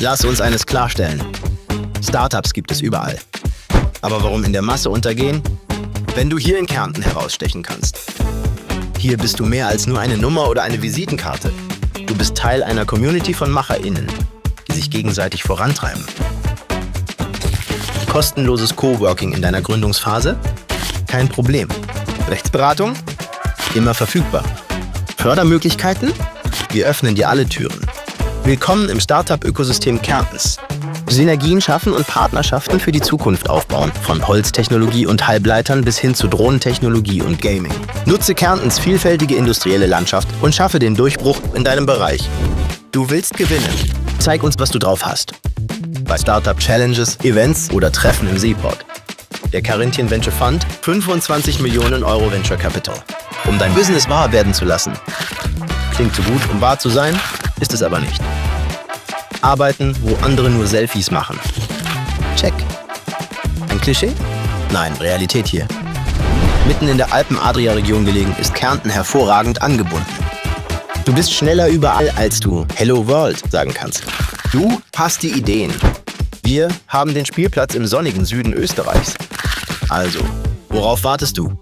Lass uns eines klarstellen. Startups gibt es überall. Aber warum in der Masse untergehen? Wenn du hier in Kärnten herausstechen kannst. Hier bist du mehr als nur eine Nummer oder eine Visitenkarte. Du bist Teil einer Community von MacherInnen, die sich gegenseitig vorantreiben. Kostenloses Coworking in deiner Gründungsphase? Kein Problem. Rechtsberatung? Immer verfügbar. Fördermöglichkeiten? Wir öffnen dir alle Türen. Willkommen im Startup-Ökosystem Kärntens. Synergien schaffen und Partnerschaften für die Zukunft aufbauen. Von Holztechnologie und Halbleitern bis hin zu Drohnentechnologie und Gaming. Nutze Kärntens vielfältige industrielle Landschaft und schaffe den Durchbruch in deinem Bereich. Du willst gewinnen. Zeig uns, was du drauf hast. Bei Startup Challenges, Events oder Treffen im Seaport. Der Carinthian Venture Fund, 25 Millionen Euro Venture Capital. Um dein Business wahr werden zu lassen. Klingt so gut, um wahr zu sein, ist es aber nicht. Arbeiten, wo andere nur Selfies machen. Check. Ein Klischee? Nein, Realität hier. Mitten in der Alpen-Adria-Region gelegen, ist Kärnten hervorragend angebunden. Du bist schneller überall, als du Hello World sagen kannst. Du hast die Ideen. Wir haben den Spielplatz im sonnigen Süden Österreichs. Also, worauf wartest du?